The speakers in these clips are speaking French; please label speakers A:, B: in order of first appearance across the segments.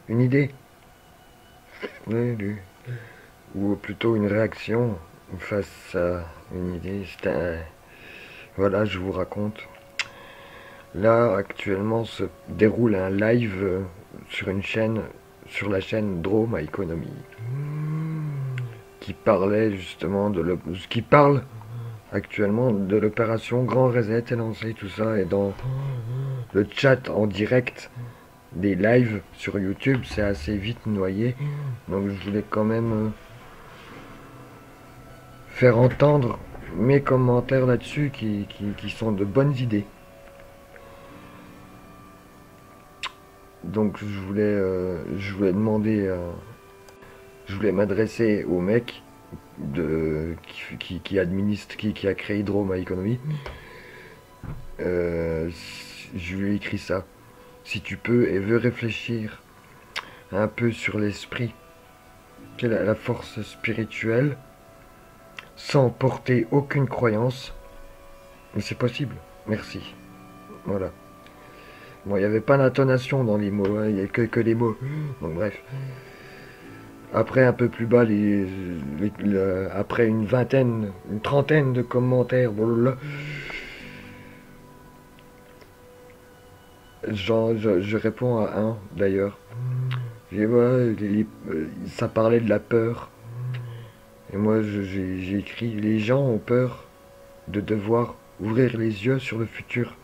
A: une idée, oui, ou plutôt une réaction face à une idée. Voilà, je vous raconte. Là, actuellement, se déroule un live sur une chaîne, sur la chaîne Drôme Economy, qui parlait justement qui parle actuellement de l'opération Grand Reset et lancé tout ça, et dans le chat en direct des lives sur YouTube, c'est assez vite noyé. Donc je voulais quand même faire entendre mes commentaires là-dessus qui sont de bonnes idées. Donc je voulais demander, je voulais m'adresser au mec qui administre, qui a créé Drôme Economy. Euh, je lui ai écrit ça. Si tu peux et veux réfléchir un peu sur l'esprit, la force spirituelle, sans porter aucune croyance, mais c'est possible. Merci. Voilà. Bon, il n'y avait pas d'intonation dans les mots, hein, il n'y a que les mots. Donc bref. Après, un peu plus bas, après une trentaine de commentaires, blablabla, je réponds à un d'ailleurs. Ouais, ça parlait de la peur. Et moi, j'ai écrit, les gens ont peur de devoir ouvrir les yeux sur le futur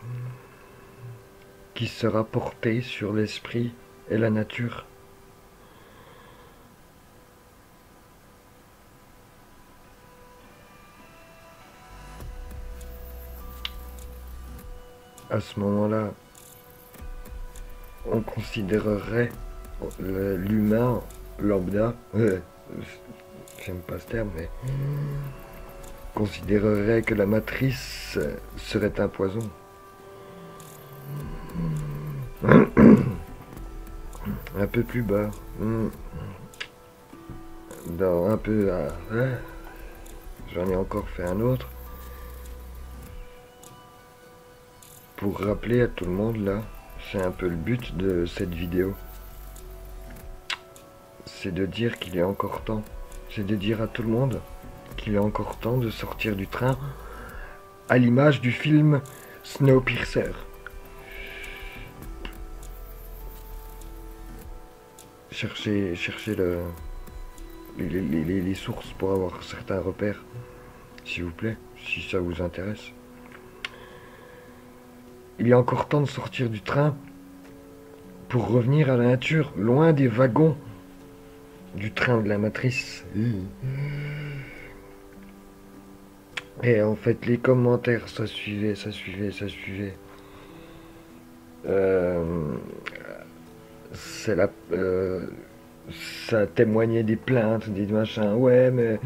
A: qui sera porté sur l'esprit et la nature. À ce moment-là, on considérerait l'humain lambda, j'aime pas ce terme, mais considérerait que la matrice serait un poison. Un peu plus bas. Dans un peu à... J'en ai encore fait un autre. Pour rappeler à tout le monde là, c'est un peu le but de cette vidéo. C'est de dire qu'il est encore temps. C'est de dire à tout le monde qu'il est encore temps de sortir du train, à l'image du film Snowpiercer. Cherchez les sources pour avoir certains repères, s'il vous plaît, si ça vous intéresse. Il est encore temps de sortir du train pour revenir à la nature, loin des wagons du train de la matrice. Et en fait, les commentaires, ça suivait. C'est la, ça témoignait des plaintes, des machins. Ouais, mais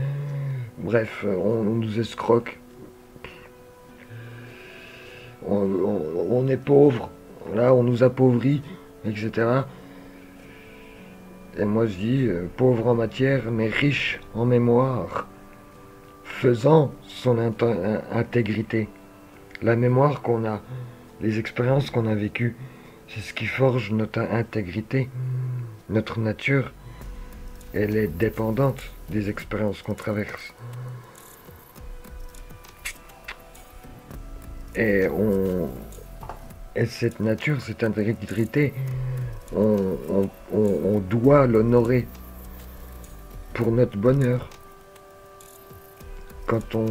A: bref, on nous escroque. On est pauvre. Là, on nous appauvrit, etc. Et moi, je dis pauvre en matière, mais riche en mémoire, faisant son intégrité. La mémoire qu'on a, les expériences qu'on a vécues, c'est ce qui forge notre intégrité. Notre nature, elle est dépendante des expériences qu'on traverse. Et, et cette nature, cette intégrité, on doit l'honorer pour notre bonheur. Quand on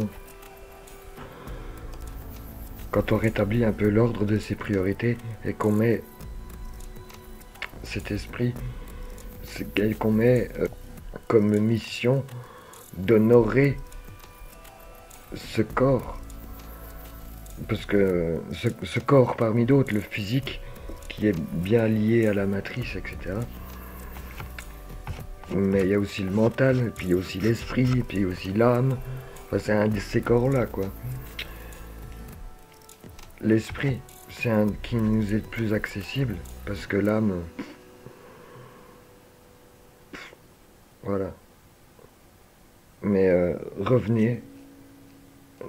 A: rétablit un peu l'ordre de ses priorités et qu'on met cet esprit, qu'on met comme mission d'honorer ce corps, parce que ce corps parmi d'autres, le physique, qui est bien lié à la matrice, etc. Mais il y a aussi le mental, et puis il y a aussi l'esprit, et puis il y a aussi l'âme. Enfin, c'est un de ces corps-là, quoi. L'esprit, c'est un qui nous est plus accessible, parce que l'âme, voilà. Mais revenez,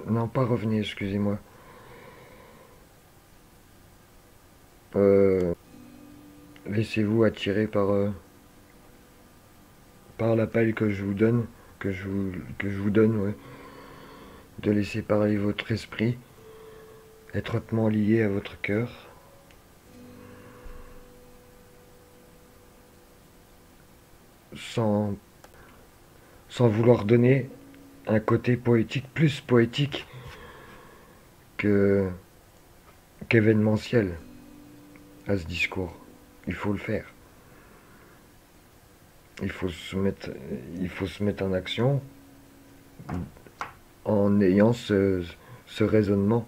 A: non pas revenez, excusez-moi. Euh, Laissez-vous attirer par par l'appel que je vous donne, que je vous donne, ouais, de laisser parler votre esprit, étroitement lié à votre cœur, sans, sans vouloir donner un côté poétique, plus poétique que qu'événementiel à ce discours. Il faut le faire. Il faut se mettre, il faut se mettre en action en ayant ce raisonnement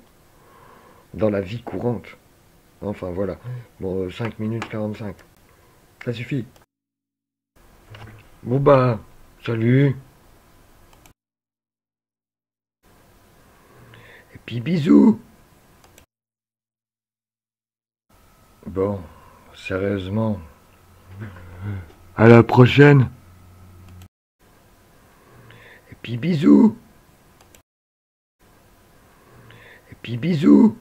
A: dans la vie courante. Enfin voilà. Bon, 5 minutes 45. Ça suffit. Bon bah, salut. Et puis bisous. Bon, sérieusement. À la prochaine. Et puis bisous. Et puis bisous.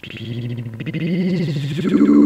A: Bisous.